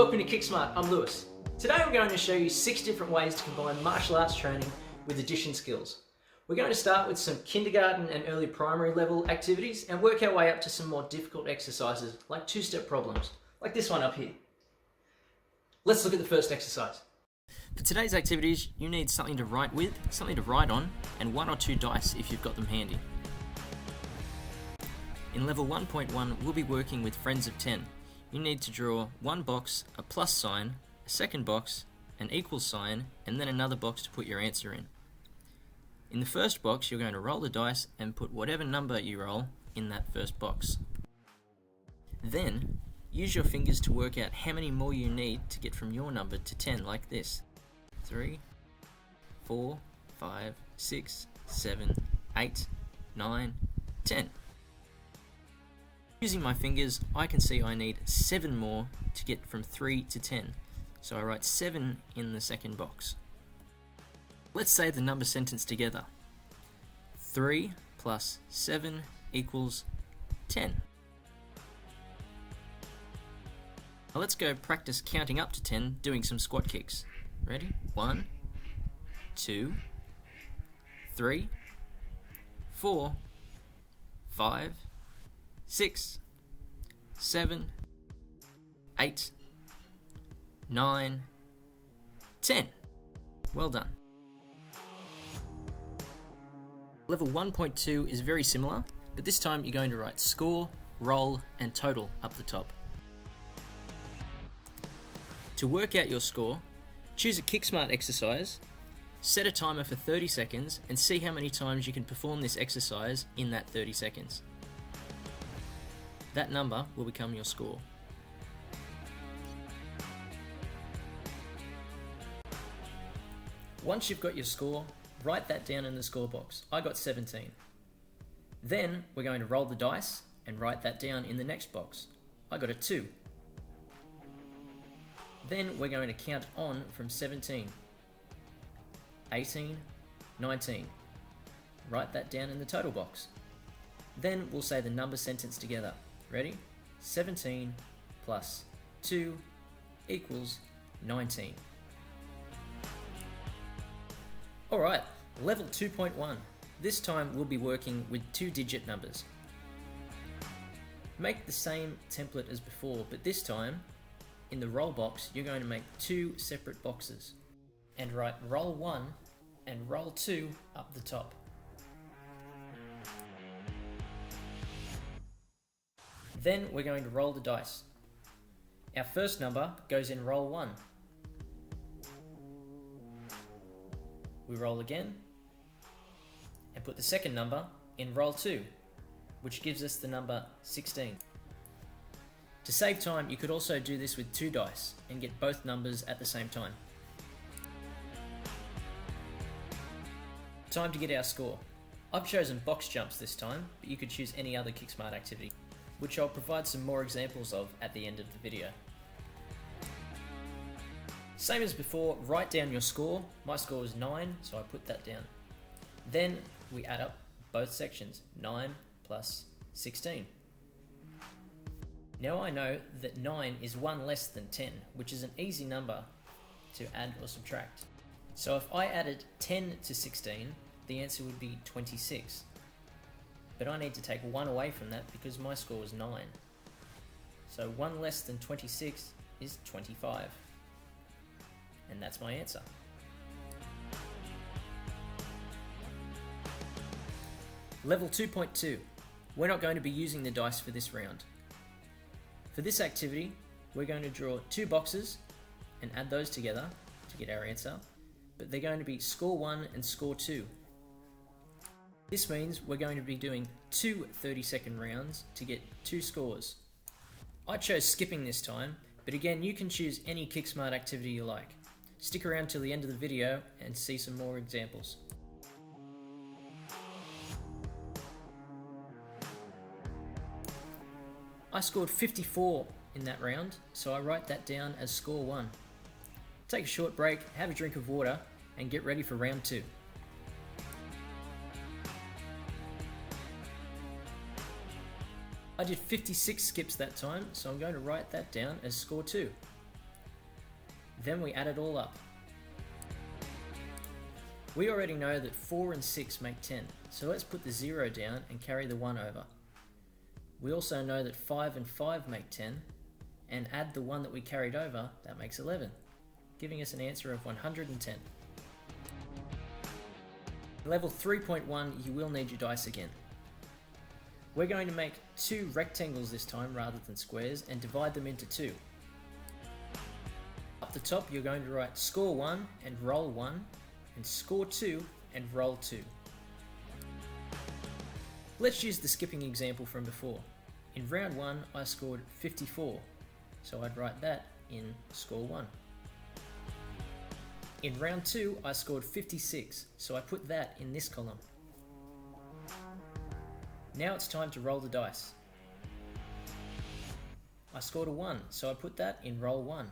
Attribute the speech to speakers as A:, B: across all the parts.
A: Welcome to Kicksmart, I'm Lewis. Today we're going to show you 6 different ways to combine martial arts training with addition skills. We're going to start with some kindergarten and early primary level activities and work our way up to some more difficult exercises like 2-step problems, like this one up here. Let's look at the first exercise. For today's activities, you need something to write with, something to write on, and 1 or 2 dice if you've got them handy. In level 1.1, we'll be working with friends of 10. You need to draw one box, a plus sign, a second box, an equal sign, and then another box to put your answer in. In the first box, you're going to roll the dice and put whatever number you roll in that first box. Then, use your fingers to work out how many more you need to get from your number to 10, like this. 3, 4, 5, 6, 7, 8, 9, 10. Using my fingers, I can see I need 7 more to get from 3 to 10, so I write 7 in the second box. Let's say the number sentence together. 3 plus 7 equals 10. Now let's go practice counting up to 10 doing some squat kicks. Ready? 1, 2, 3, 4, 5, 6, 7, 8, 9, 10. Well done. Level 1.2 is very similar, but this time you're going to write score, roll, and total up the top. To work out your score, choose a Kicksmart exercise, set a timer for 30 seconds, and see how many times you can perform this exercise in that 30 seconds. That number will become your score. Once you've got your score, write that down in the score box. I got 17. Then we're going to roll the dice and write that down in the next box. I got a 2. Then we're going to count on from 17. 18, 19. Write that down in the total box. Then we'll say the number sentence together. Ready? 17 plus 2 equals 19. Alright, level 2.1. This time we'll be working with 2-digit numbers. Make the same template as before, but this time, in the roll box, you're going to make 2 separate boxes and write roll 1 and roll 2 up the top. Then we're going to roll the dice. Our first number goes in roll 1. We roll again and put the second number in roll 2, which gives us the number 16. To save time, you could also do this with 2 dice and get both numbers at the same time. Time to get our score. I've chosen box jumps this time, but you could choose any other Kicksmart activity, which I'll provide some more examples of at the end of the video. Same as before, write down your score. My score was 9, so I put that down. Then we add up both sections, 9 plus 16. Now I know that 9 is 1 less than 10, which is an easy number to add or subtract. So if I added 10 to 16, the answer would be 26. But I need to take 1 away from that because my score was 9. So 1 less than 26 is 25. And that's my answer. Level 2.2. We're not going to be using the dice for this round. For this activity, we're going to draw 2 boxes and add those together to get our answer, but they're going to be score 1 and score 2. This means we're going to be doing 2 30-second rounds to get 2 scores. I chose skipping this time, but again, you can choose any Kicksmart activity you like. Stick around till the end of the video and see some more examples. I scored 54 in that round, so I write that down as score 1. Take a short break, have a drink of water, and get ready for round 2. I did 56 skips that time, so I'm going to write that down as score 2. Then we add it all up. We already know that 4 and 6 make 10, so let's put the 0 down and carry the 1 over. We also know that 5 and 5 make 10, and add the 1 that we carried over, that makes 11, giving us an answer of 110. Level 3.1, you will need your dice again. We're going to make 2 rectangles this time rather than squares and divide them into 2. Up the top you're going to write score 1 and roll 1, and score 2 and roll 2. Let's use the skipping example from before. In round 1 I scored 54, so I'd write that in score 1. In round 2 I scored 56, so I put that in this column. Now it's time to roll the dice. I scored a 1, so I put that in roll 1.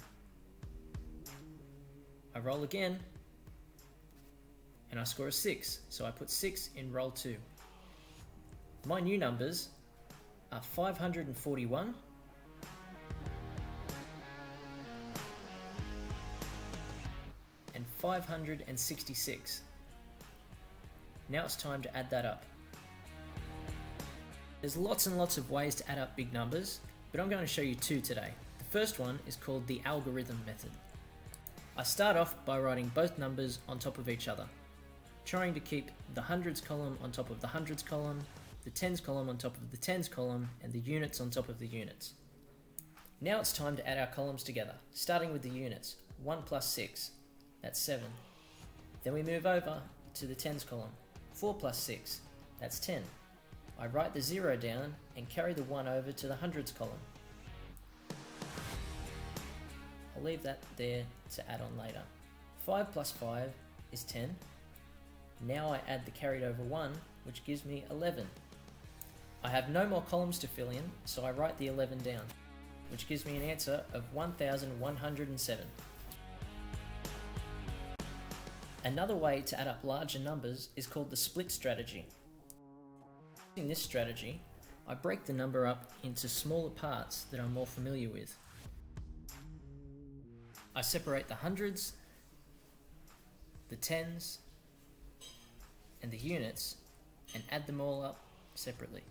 A: I roll again, and I score a 6, so I put 6 in roll 2. My new numbers are 541 and 566. Now it's time to add that up. There's lots and lots of ways to add up big numbers, but I'm going to show you 2 today. The first one is called the algorithm method. I start off by writing both numbers on top of each other, trying to keep the hundreds column on top of the hundreds column, the tens column on top of the tens column, and the units on top of the units. Now it's time to add our columns together, starting with the units. 1 plus 6, that's 7. Then we move over to the tens column. 4 plus 6, that's 10. I write the 0 down and carry the 1 over to the hundreds column. I'll leave that there to add on later. 5 plus 5 is 10. Now I add the carried over 1, which gives me 11. I have no more columns to fill in, so I write the 11 down, which gives me an answer of 1107. Another way to add up larger numbers is called the split strategy. In this strategy, I break the number up into smaller parts that I'm more familiar with. I separate the hundreds, the tens, and the units, and add them all up separately.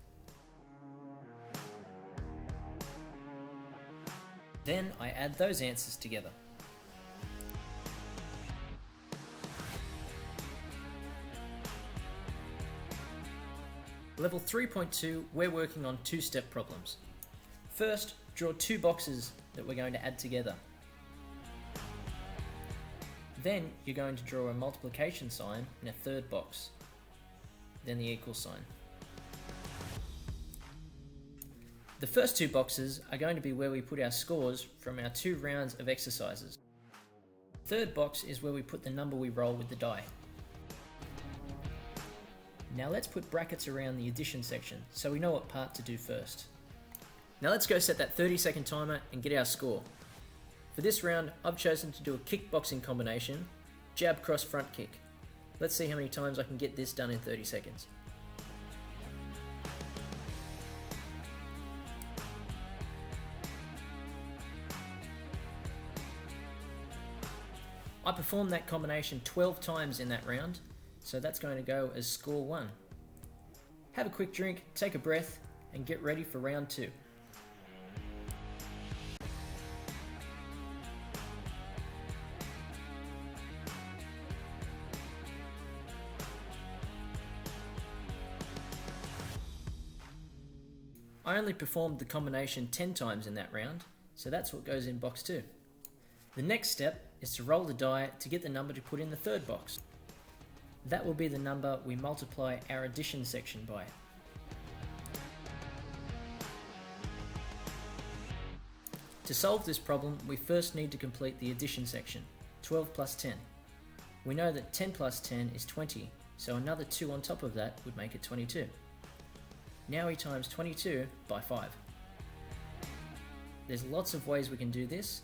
A: Then I add those answers together. Level 3.2, we're working on 2-step problems. First, draw 2 boxes that we're going to add together. Then you're going to draw a multiplication sign in a third box, then the equal sign. The first 2 boxes are going to be where we put our scores from our 2 rounds of exercises. The third box is where we put the number we roll with the die. Now let's put brackets around the addition section so we know what part to do first. Now let's go set that 30-second timer and get our score. For this round, I've chosen to do a kickboxing combination, jab cross front kick. Let's see how many times I can get this done in 30 seconds. I performed that combination 12 times in that round, so that's going to go as score 1. Have a quick drink, take a breath, and get ready for round 2. I only performed the combination 10 times in that round, so that's what goes in box 2. The next step is to roll the die to get the number to put in the third box. That will be the number we multiply our addition section by. To solve this problem, we first need to complete the addition section, 12 plus 10. We know that 10 plus 10 is 20, so another 2 on top of that would make it 22. Now we times 22 by 5. There's lots of ways we can do this.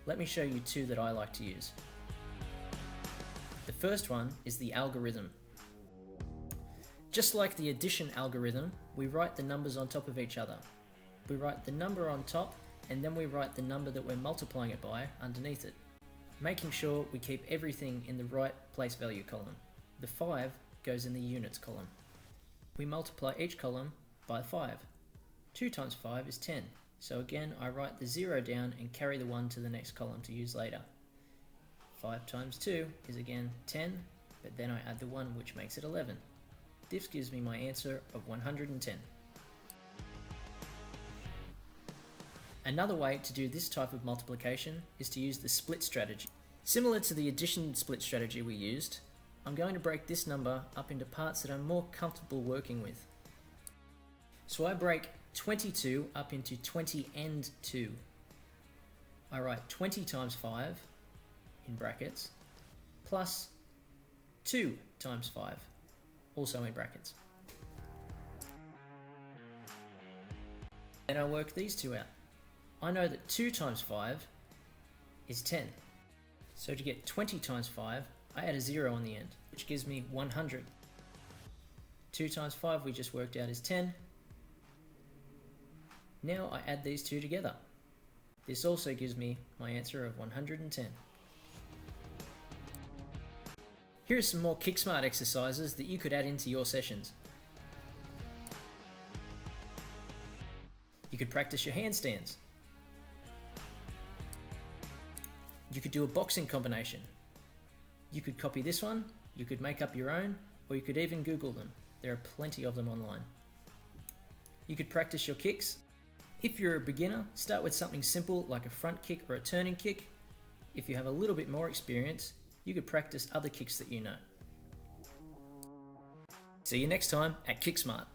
A: Let me show you 2 that I like to use. The first one is the algorithm. Just like the addition algorithm, we write the numbers on top of each other. We write the number on top, and then we write the number that we're multiplying it by underneath it. making sure we keep everything in the right place value column. The 5 goes in the units column. We multiply each column by 5. 2 times 5 is 10, so again I write the 0 down and carry the 1 to the next column to use later. 5 times 2 is again 10, but then I add the 1, which makes it 11. This gives me my answer of 110. Another way to do this type of multiplication is to use the split strategy. Similar to the addition split strategy we used, I'm going to break this number up into parts that I'm more comfortable working with. So I break 22 up into 20 and 2. I write 20 times 5 in brackets plus 2 times 5 also in brackets. Then I work these two out. I know that 2 times 5 is 10. So to get 20 times 5, I add a 0 on the end, which gives me 100. 2 times 5 we just worked out is 10. Now I add these two together. This also gives me my answer of 110. Here are some more Kicksmart exercises that you could add into your sessions. You could practice your handstands. You could do a boxing combination. You could copy this one, you could make up your own, or you could even Google them. There are plenty of them online. You could practice your kicks. If you're a beginner, start with something simple like a front kick or a turning kick. If you have a little bit more experience, you could practice other kicks that you know. See you next time at Kicksmart.